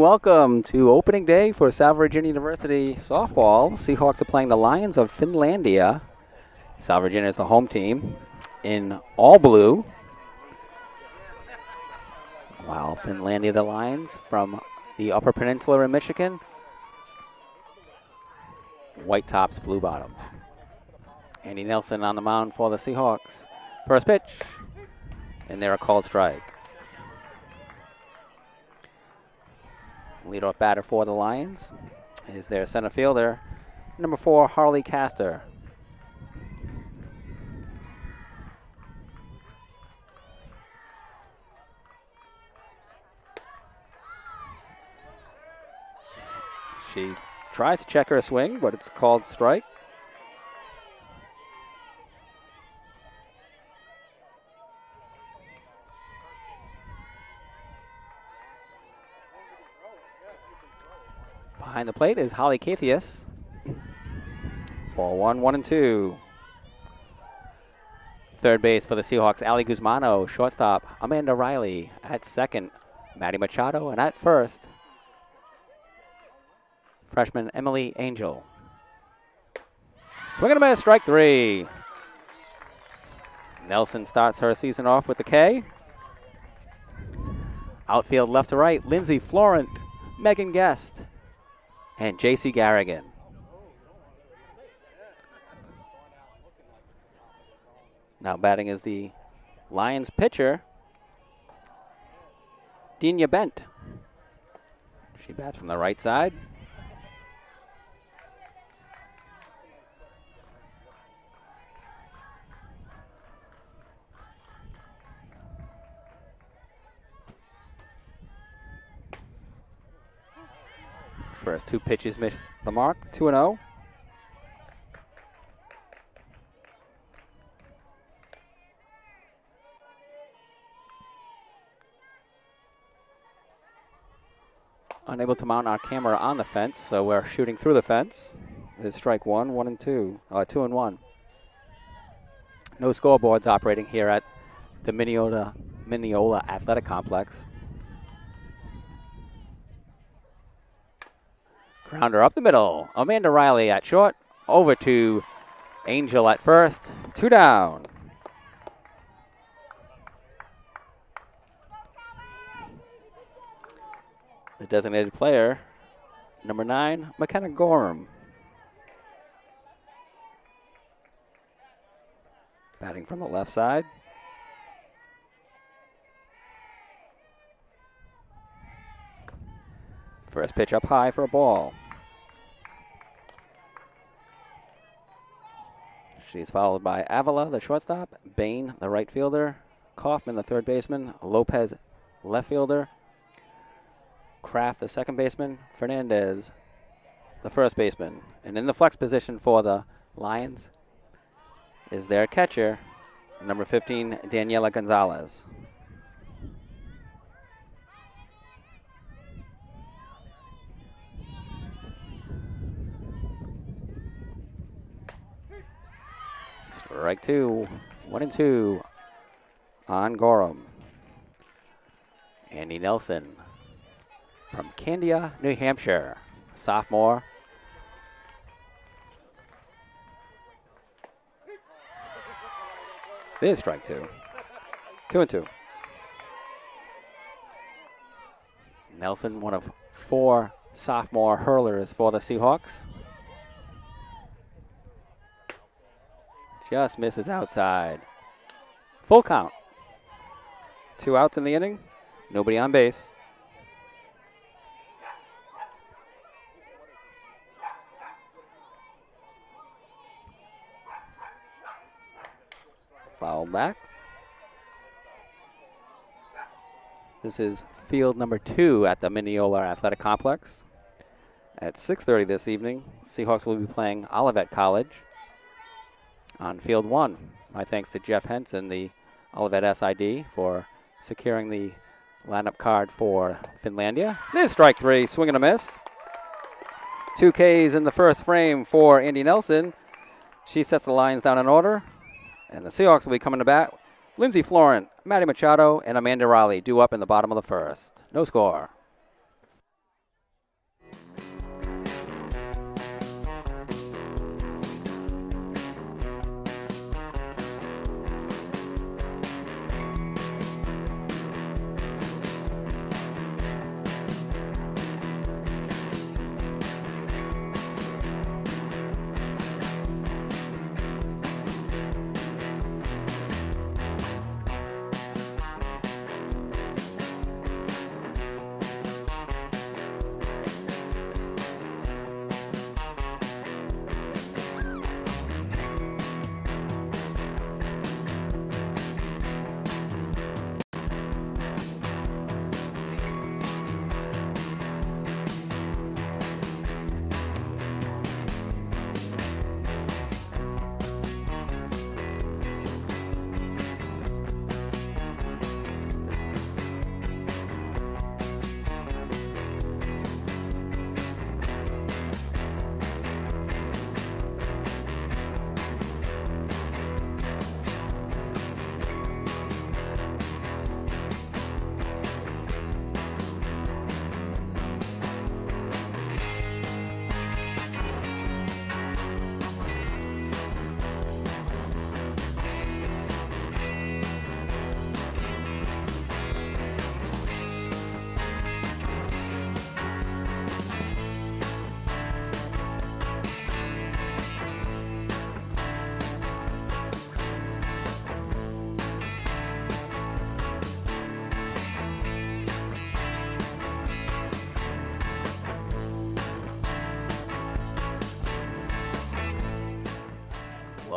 welcome to opening day for Salve Regina University softball. Seahawks are playing the Lions of Finlandia. Salve Regina is the home team in all blue. While Finlandia, the Lions from the Upper Peninsula in Michigan. White tops, blue bottoms. Andi Nelson on the mound for the Seahawks. First pitch, and they're a called strike. Leadoff batter for the Lions is their center fielder, number 4, Harley Castor. She tries to check her swing, but it's called strike. Behind the plate is Holly Cathius. Ball 1-1-2. Third base for the Seahawks, Ali Guzmano. Shortstop, Amanda Riley. At second, Maddie Machado. And at first, freshman Emily Angel. Swing and a miss, strike 3. Nelson starts her season off with the K. Outfield left to right, Lindsay Florent, Megan Guest, and J.C. Garrigan. Now batting is the Lions pitcher, Dina Bent. She bats from the right side. First 2 pitches missed the mark, 2-0. Unable to mount our camera on the fence, so we're shooting through the fence. This is strike 1, 2 and 1. No scoreboards operating here at the Minneola Athletic Complex. Grounder up the middle. Amanda Riley at short. Over to Angel at first. 2 down. The designated player, number 9, McKenna Gorham. Batting from the left side. First pitch up high for a ball. She's followed by Avila, the shortstop, Bain, the right fielder, Kaufman, the third baseman, Lopez, left fielder, Kraft, the second baseman, Fernandez, the first baseman. And in the flex position for the Lions is their catcher, number 15, Daniela Gonzalez. Strike 2, 1-2 on Gorham. Andi Nelson from Candia, New Hampshire, sophomore. This is strike 2, 2-2. Nelson, one of 4 sophomore hurlers for the Seahawks. Just misses outside. Full count. 2 outs in the inning. Nobody on base. Foul back. This is field number 2 at the Minneola Athletic Complex. At 6:30 this evening, Seahawks will be playing Olivet College on field 1. My thanks to Jeff Henson, the Olivet SID, for securing the lineup card for Finlandia. This is strike 3, swing and a miss. 2 Ks in the first frame for Andi Nelson. She sets the Lions down in order. And the Seahawks will be coming to bat. Lindsay Florent, Maddie Machado, and Amanda Riley due up in the bottom of the first. No score.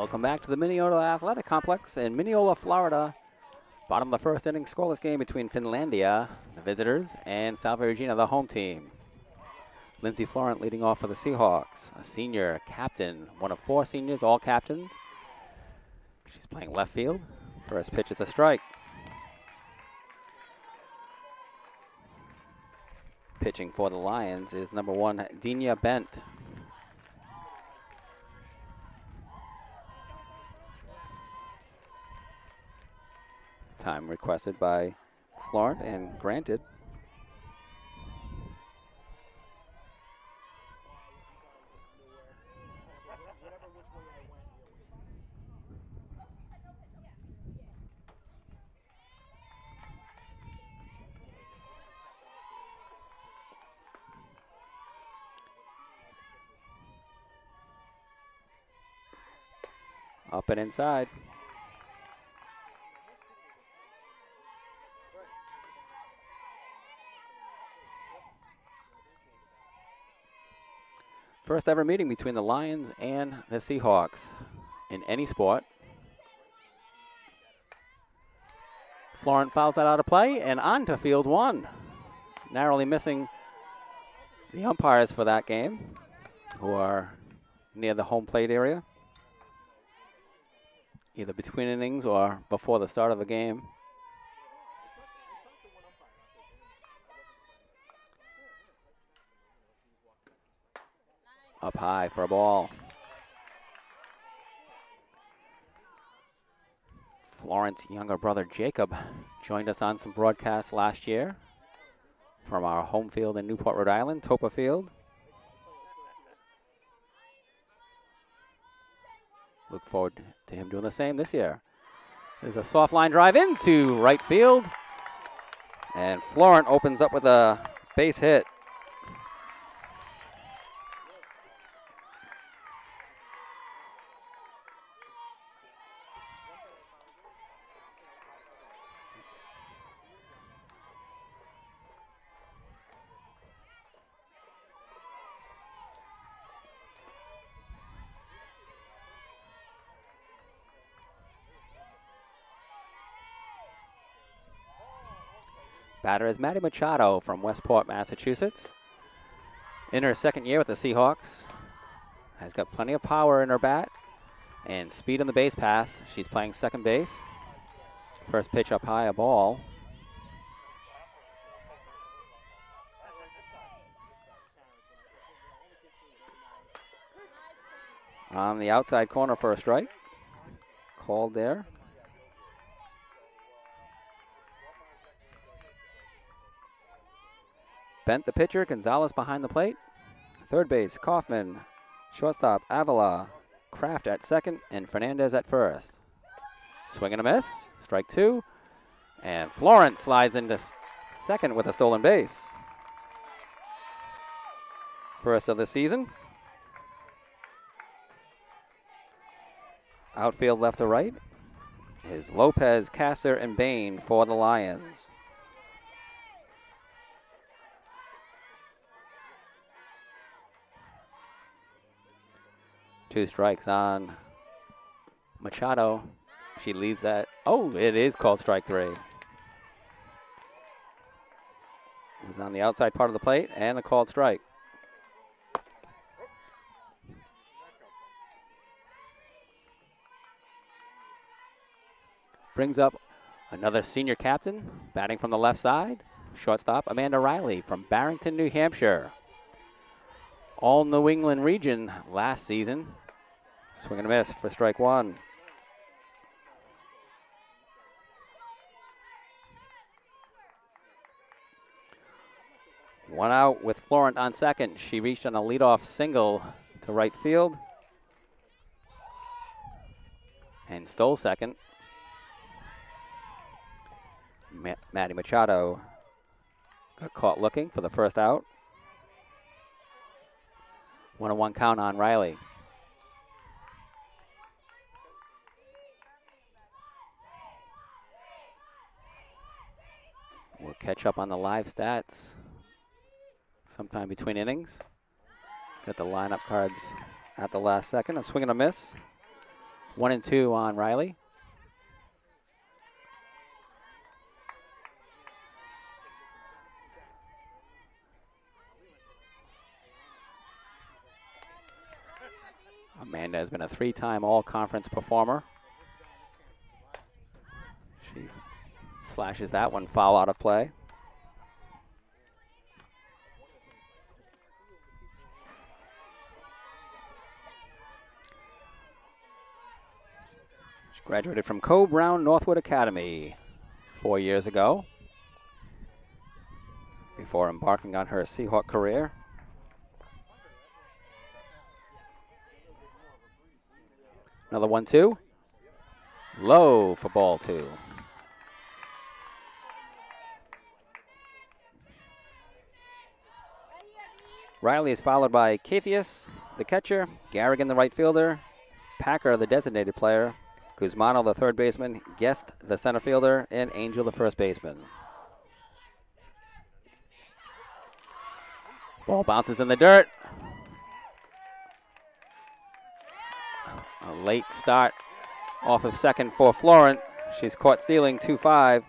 Welcome back to the Minneola Athletic Complex in Minneola, Florida. Bottom of the first inning, scoreless game between Finlandia, the visitors, and Salve Regina, the home team. Lindsay Florent leading off for the Seahawks, a senior captain, one of 4 seniors, all captains. She's playing left field. First pitch is a strike. Pitching for the Lions is number 1, Dina Bent. Time requested by Florent and granted. Up and inside. First ever meeting between the Lions and the Seahawks in any sport. Florent fouls that out of play and on to field 1. Narrowly missing the umpires for that game, who are near the home plate area, either between innings or before the start of the game. Up high for a ball. Florent's younger brother Jacob joined us on some broadcasts last year from our home field in Newport, Rhode Island, Topa Field. Look forward to him doing the same this year. There's a soft line drive into right field, and Florent opens up with a base hit. Batter is Maddie Machado from Westport, Massachusetts. In her second year with the Seahawks. Has got plenty of power in her bat and speed on the base pass. She's playing second base. First pitch up high, a ball. On the outside corner for a strike. Called there. Bent the pitcher, Gonzalez behind the plate. Third base, Kaufman. Shortstop, Avila. Kraft at second, and Fernandez at first. Swing and a miss, strike 2. And Florent slides into second with a stolen base. First of the season. Outfield left to right is Lopez, Casser, and Bain for the Lions. Two strikes on Machado. She leaves that. Oh, it is called strike 3. It was on the outside part of the plate and a called strike. Brings up another senior captain, batting from the left side. Shortstop, Amanda Riley from Barrington, New Hampshire. All New England region last season. Swing and a miss for strike 1. One out with Florent on second. She reached on a leadoff single to right field and stole second. Maddie Machado got caught looking for the first out. 1-1 count on Riley. We'll catch up on the live stats sometime between innings. Got the lineup cards at the last second. A swing and a miss 1 and 2 on Riley. Amanda has been a 3-time all-conference performer. She slashes that one foul out of play. She graduated from Brown Northwood Academy 4 years ago before embarking on her Seahawk career. Another 1-2. Low for ball 2. Riley is followed by Cathius, the catcher, Garrigan, the right fielder, Packer, the designated player, Guzmano, the third baseman, Guest, the center fielder, and Angel, the first baseman. Ball bounces in the dirt. A late start off of second for Florent. She's caught stealing 2-5.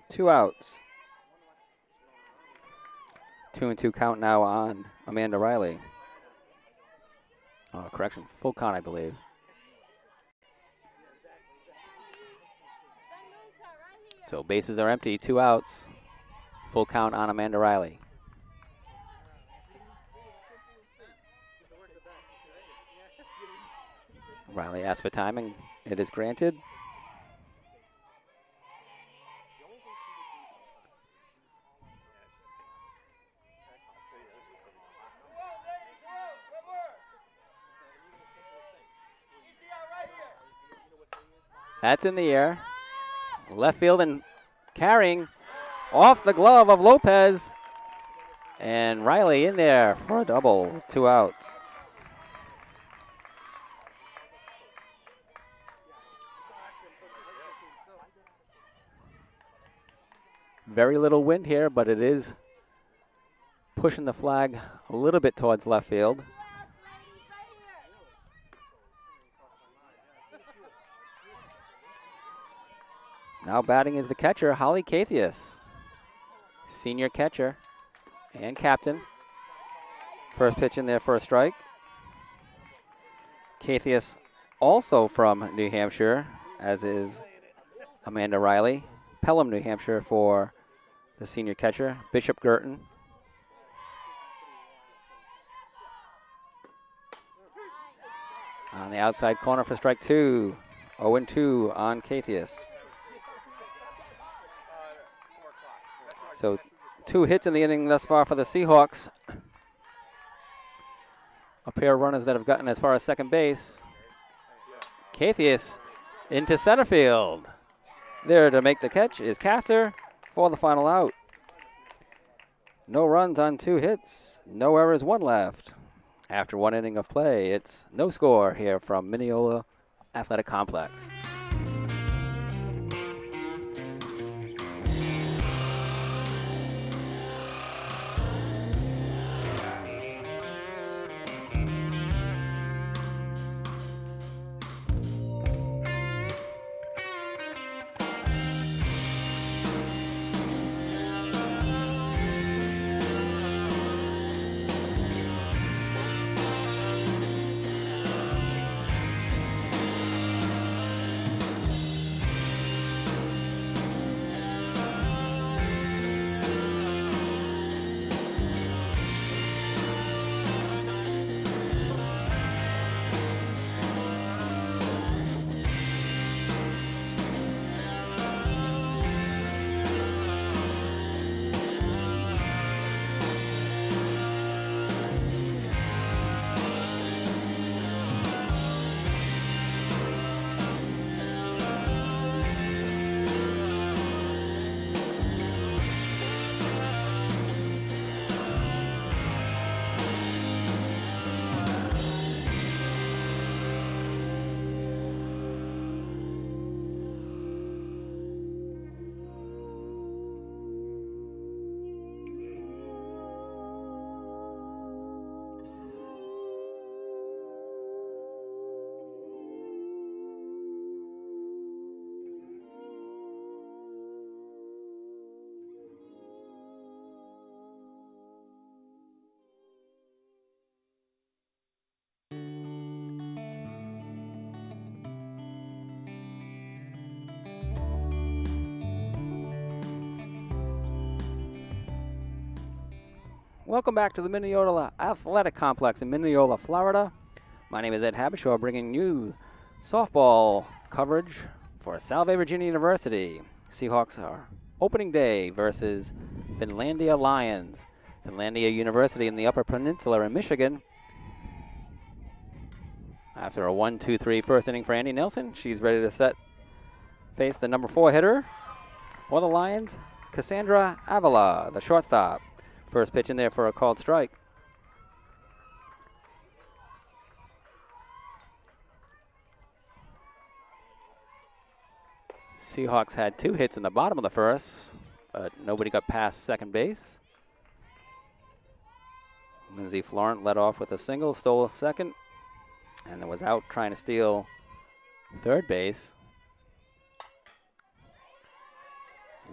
2 outs. 2-2 count now on Amanda Riley. Oh, correction, full count, I believe. So bases are empty, 2 outs. Full count on Amanda Riley. Riley asks for timing. It is granted. That's in the air. Left field and carrying off the glove of Lopez. And Riley in there for a double, 2 outs. Very little wind here, but it is pushing the flag a little bit towards left field. Now batting is the catcher, Holly Cathius. Senior catcher and captain. First pitch in there for a strike. Cathius also from New Hampshire, as is Amanda Riley. Pelham, New Hampshire for the senior catcher, Bishop Girton. On the outside corner for strike 2. 0-2 on Cathius. So 2 hits in the inning thus far for the Seahawks. A pair of runners that have gotten as far as second base. Cathius into center field. There to make the catch is Castor for the final out. No runs on 2 hits, no errors, 1 left. After 1 inning of play, it's no score here from Minneola Athletic Complex. Welcome back to the Minneola Athletic Complex in Minneola, Florida. My name is Ed Habishaw, bringing you softball coverage for Salve Regina University. Seahawks are opening day versus Finlandia Lions. Finlandia University in the Upper Peninsula in Michigan. After a 1-2-3 first inning for Andi Nelson, she's ready to face the number 4 hitter for the Lions, Cassandra Avila, the shortstop. First pitch in there for a called strike. Seahawks had 2 hits in the bottom of the first, but nobody got past second base. Lindsay Florent led off with a single, stole second, and then was out trying to steal third base.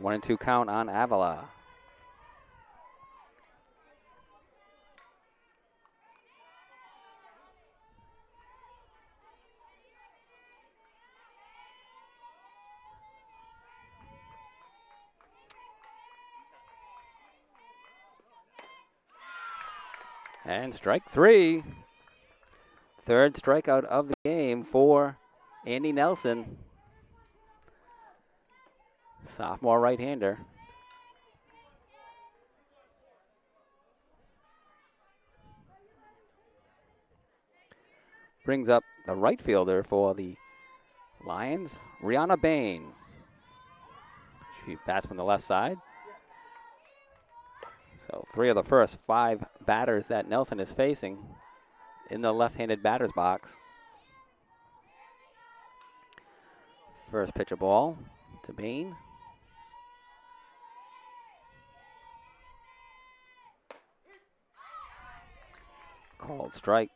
1-2 count on Avila. And strike 3. Third strikeout of the game for Andi Nelson. Sophomore right-hander. Brings up the right fielder for the Lions, Rihanna Bain. She bats from the left side. So 3 of the first 5 batters that Nelson is facing in the left-handed batter's box. First pitch of ball to Bain. Called strike.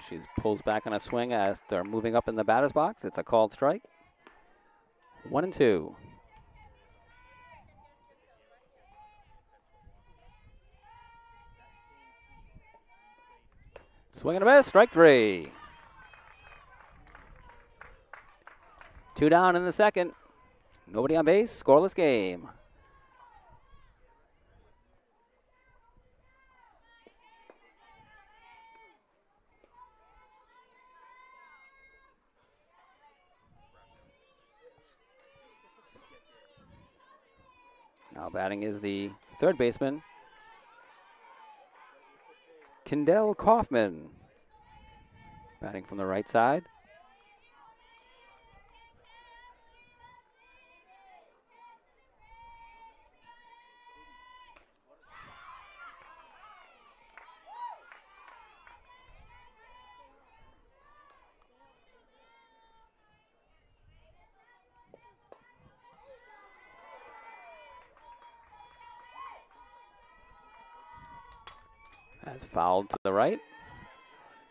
She pulls back on a swing after moving up in the batter's box. It's a called strike. 1-2. Swing and a miss, strike 3. 2 down in the second. Nobody on base, scoreless game. Now batting is the third baseman, Kendall Kaufman. Batting from the right side. Has fouled to the right.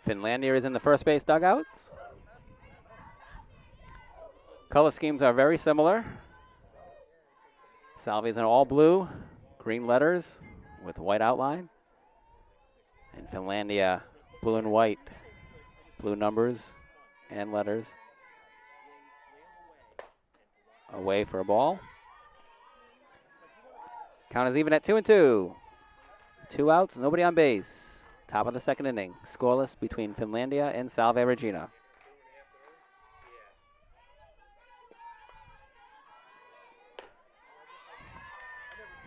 Finlandia is in the first base dugouts. Color schemes are very similar. Salve is in all blue, green letters with white outline. And Finlandia, blue and white, blue numbers and letters. Away for a ball. Count is even at 2-2. 2 outs, nobody on base. Top of the second inning. Scoreless between Finlandia and Salve Regina.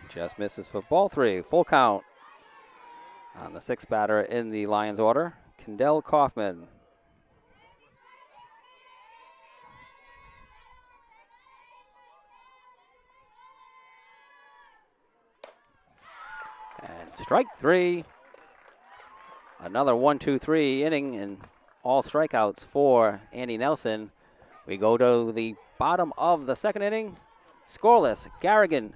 Just misses for ball 3. Full count on the 6th batter in the Lions order, Kendall Kaufman. And strike 3. Another 1-2-3 inning and all strikeouts for Andi Nelson. We go to the bottom of the second inning. Scoreless, Garrigan,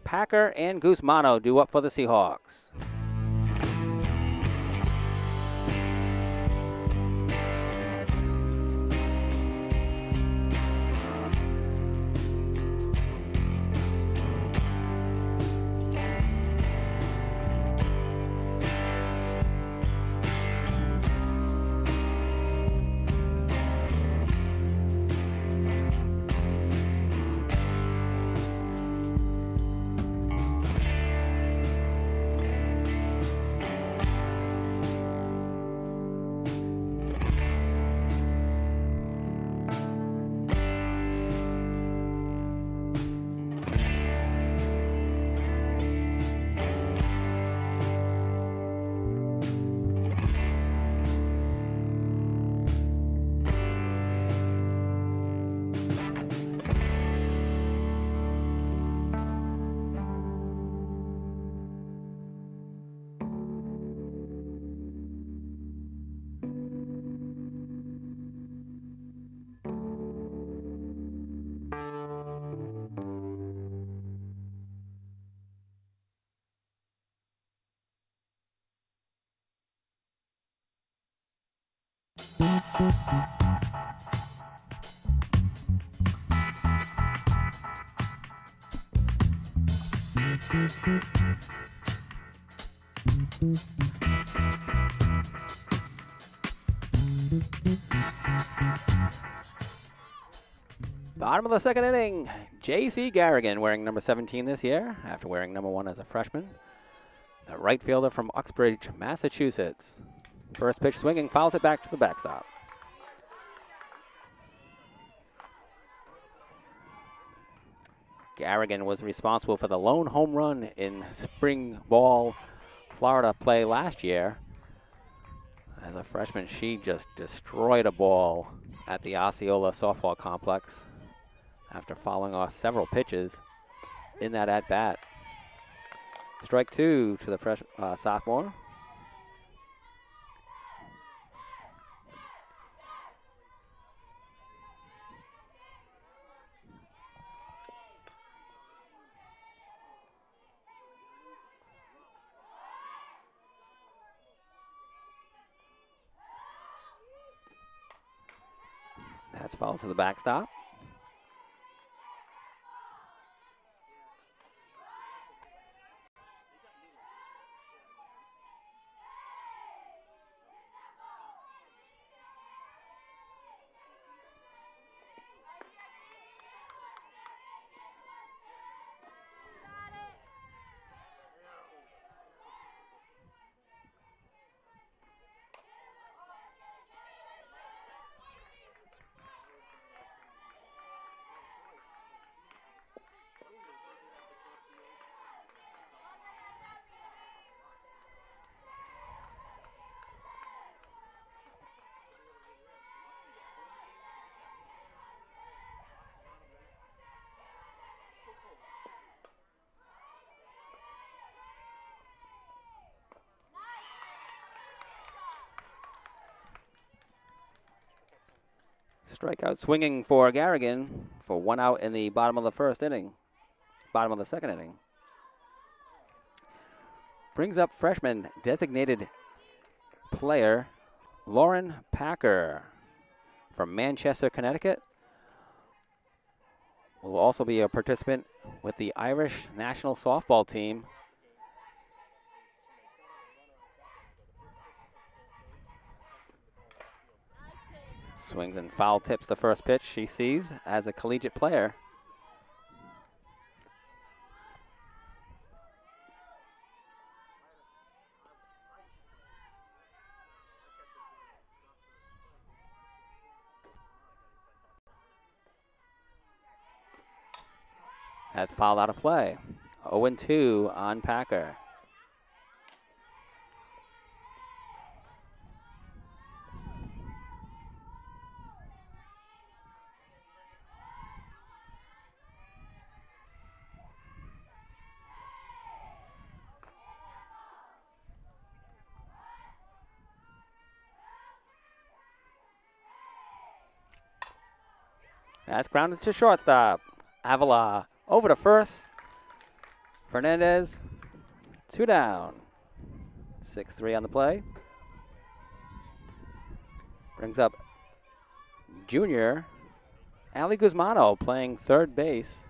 Packer, and Guzmano do up for the Seahawks. Bottom of the second inning, J.C. Garrigan wearing number 17 this year after wearing number 1 as a freshman. The right fielder from Uxbridge, Massachusetts. First pitch swinging, fouls it back to the backstop. Garrigan was responsible for the lone home run in spring ball Florida play last year. As a freshman, she just destroyed a ball at the Osceola softball complex after fouling off several pitches in that at-bat. Strike 2 to the sophomore. That's foul to the backstop. Strikeout swinging for Garrigan for 1 out in the bottom of the second inning. Brings up freshman designated player Lauren Packer from Manchester, Connecticut. Will also be a participant with the Irish national softball team. Swings and foul tips the first pitch she sees as a collegiate player. Has fouled out of play. 0-2 on Packer. That's grounded to shortstop. Avila over to first. Fernandez, 2 down. 6-3 on the play. Brings up junior Ali Guzmano playing third base.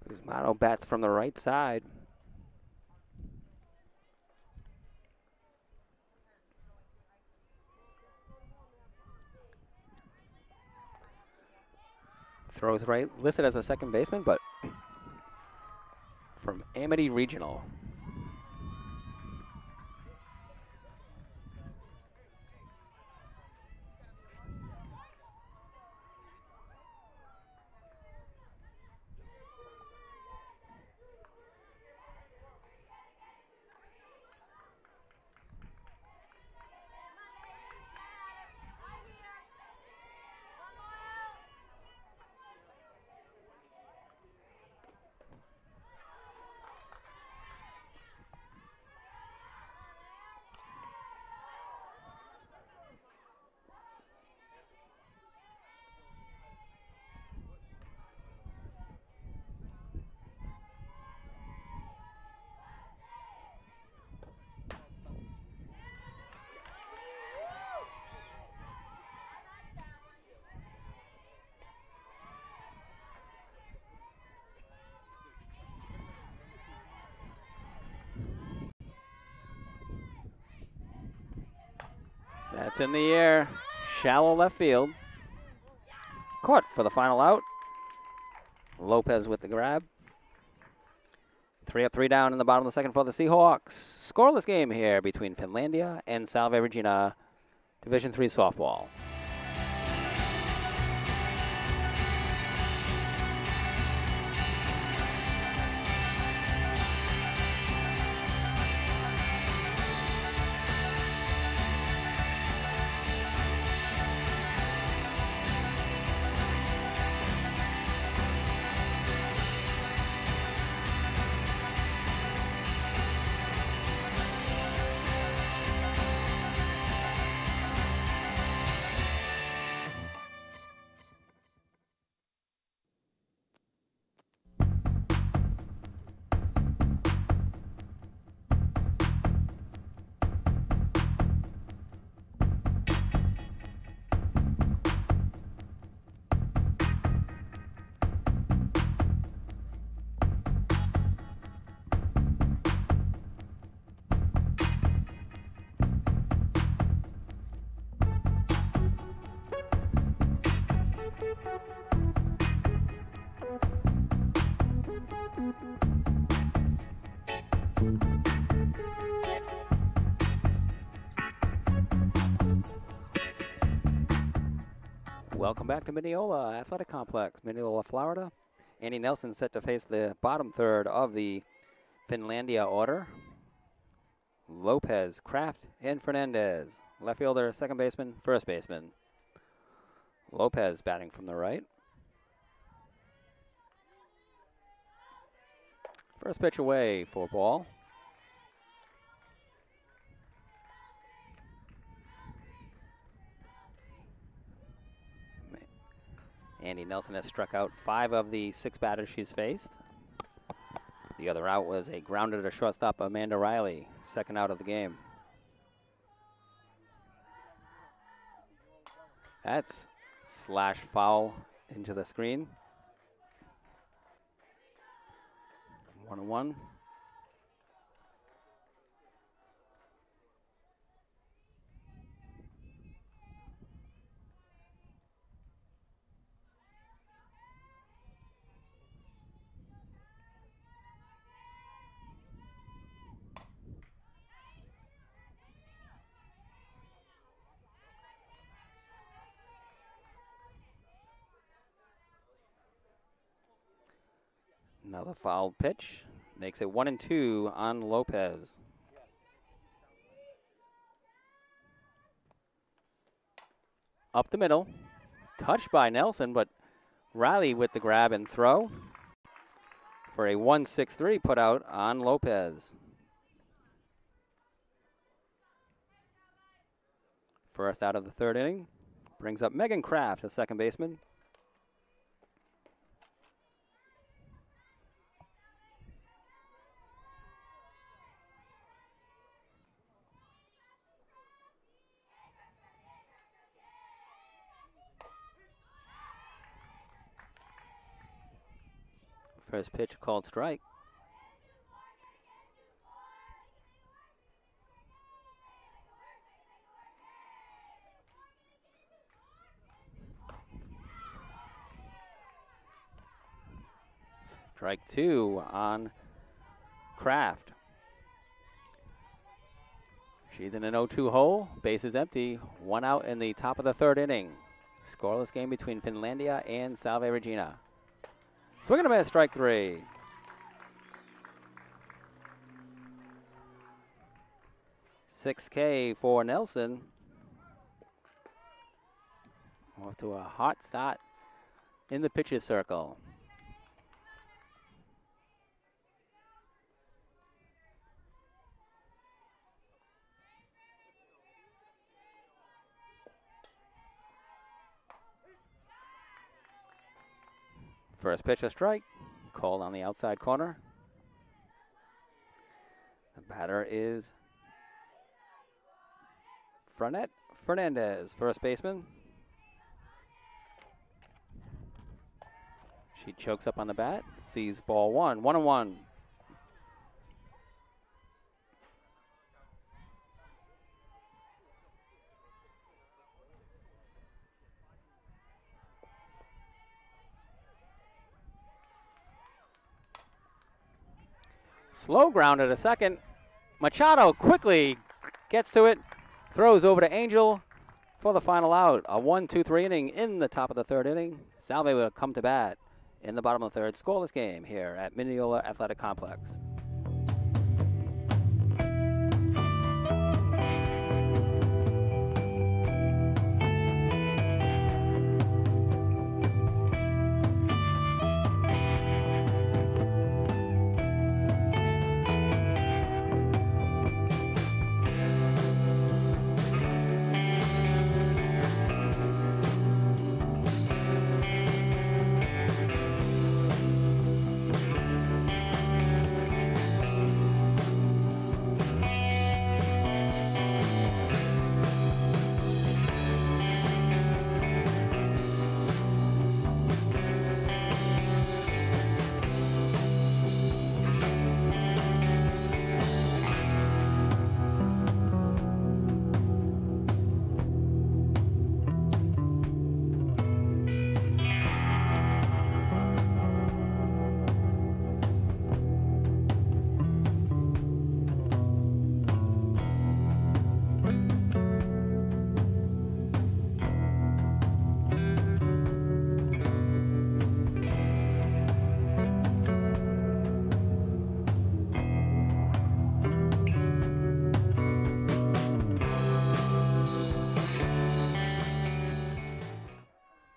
Guzmano bats from the right side. Throws right, listed as a second baseman, but from Amity Regional. That's in the air, shallow left field. Caught for the final out. Lopez with the grab. 3 up, 3 down in the bottom of the second for the Seahawks. Scoreless game here between Finlandia and Salve Regina Division III softball. Welcome back to Minneola Athletic Complex, Minneola, Florida. Andi Nelson set to face the bottom third of the Finlandia order. Lopez, Kraft, and Fernandez. Left fielder, second baseman, first baseman. Lopez batting from the right. First pitch away for ball. Andi Nelson has struck out 5 of the 6 batters she's faced. The other out was a grounder to shortstop, Amanda Riley, second out of the game. That's slash foul into the screen. 1-1. Another fouled pitch. Makes it 1-2 on Lopez. Up the middle. Touched by Nelson, but Riley with the grab and throw for a 1-6-3 put out on Lopez. First out of the third inning. Brings up Megan Kraft, the second baseman. First pitch called strike. Strike 2 on Kraft. She's in an 0-2 hole. Base is empty. 1 out in the top of the 3rd inning. Scoreless game between Finlandia and Salve Regina. Swing and a miss, strike 3. $6K for Nelson. Off to a hot start in the pitcher's circle. First pitch, a strike. Called on the outside corner. The batter is Fernandez, first baseman. She chokes up on the bat, sees ball 1, 1-1. Slow ground at a second. Machado quickly gets to it, throws over to Angel for the final out. A 1-2-3 inning in the top of the 3rd inning. Salve will come to bat in the bottom of the 3rd. Scoreless game here at Minneola Athletic Complex.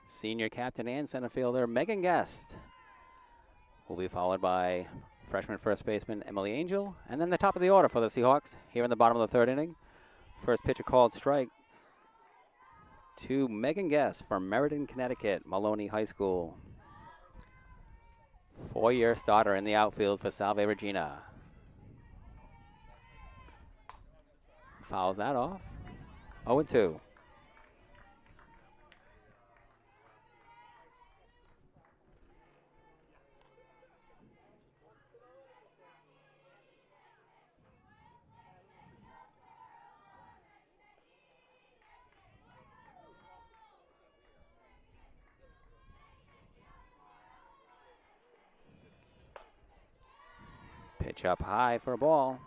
Senior captain and center fielder Megan Guest will be followed by freshman first baseman Emily Angel. And then the top of the order for the Seahawks here in the bottom of the 3rd inning. First pitch, a called strike to Megan Guest from Meriden, Connecticut, Maloney High School. 4-year starter in the outfield for Salve Regina. Fouls that off. 0-2. Pitch up high for a ball.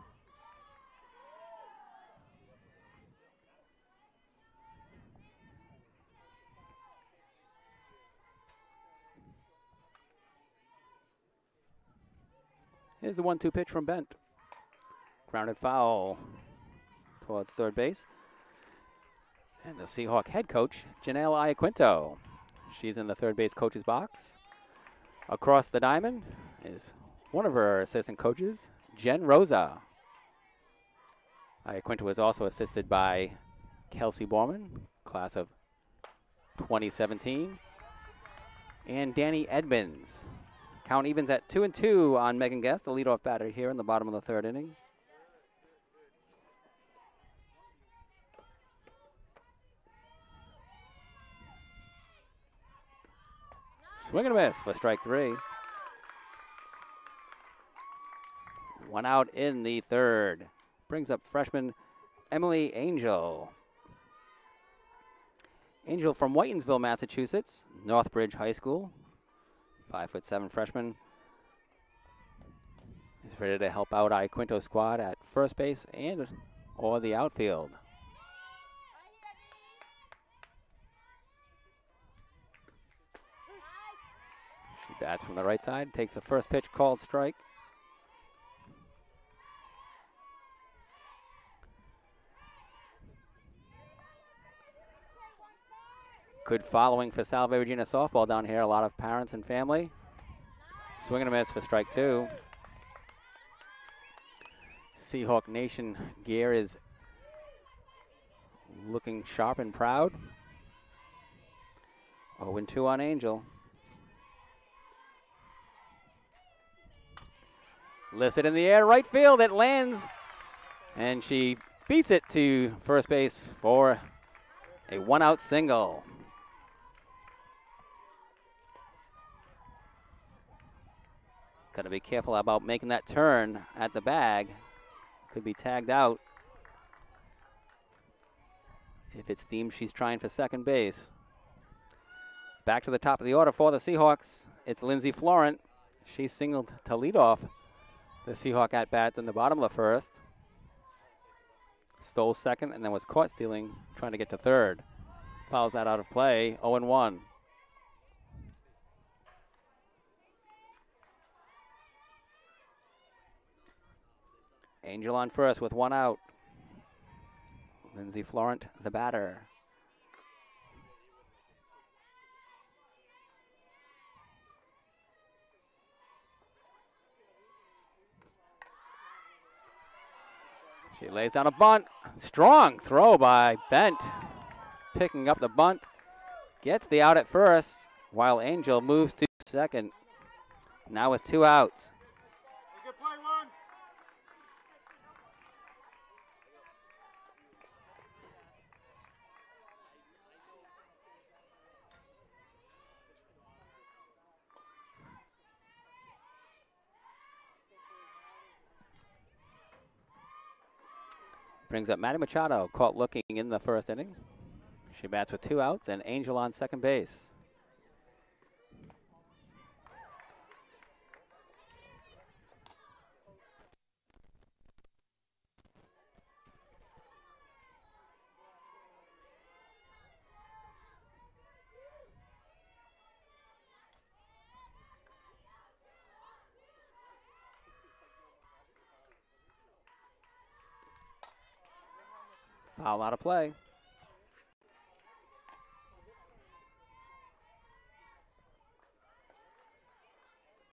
Here's the 1-2 pitch from Bent. Grounded foul towards 3rd base. And the Seahawk head coach, Janelle Iaquinto. She's in the 3rd base coach's box. Across the diamond is one of her assistant coaches, Jen Rosa. Iaquinto was also assisted by Kelsey Borman, class of 2017, and Danny Edmonds. Count evens at 2-2 on Megan Guest, the leadoff batter here in the bottom of the 3rd inning. Swing and a miss for strike 3. 1 out in the 3rd. Brings up freshman Emily Angel. Angel from Whitensville, Massachusetts, Northbridge High School. 5'7" freshman. She's ready to help out Iaquinto squad at first base and or the outfield. She bats from the right side, takes the first pitch, called strike. Good following for Salve Regina softball down here. A lot of parents and family. Swing and a miss for strike two. Seahawk Nation gear is looking sharp and proud. 0-2 on Angel. Listed in the air, right field, it lands. And she beats it to first base for a one-out single. Got to be careful about making that turn at the bag. Could be tagged out. If it's deemed she's trying for second base. Back to the top of the order for the Seahawks. It's Lindsay Florent. She singled to lead off the Seahawk at-bats in the bottom of the first. Stole second and then was caught stealing, trying to get to third. Fouls that out of play, 0-1. Angel on first with one out. Lindsay Florent, the batter. She lays down a bunt. Strong throw by Bent. Picking up the bunt. Gets the out at first, while Angel moves to second. Now with two outs. Brings up Maddie Machado, caught looking in the first inning. She bats with two outs and Angel on second base. Foul out of play.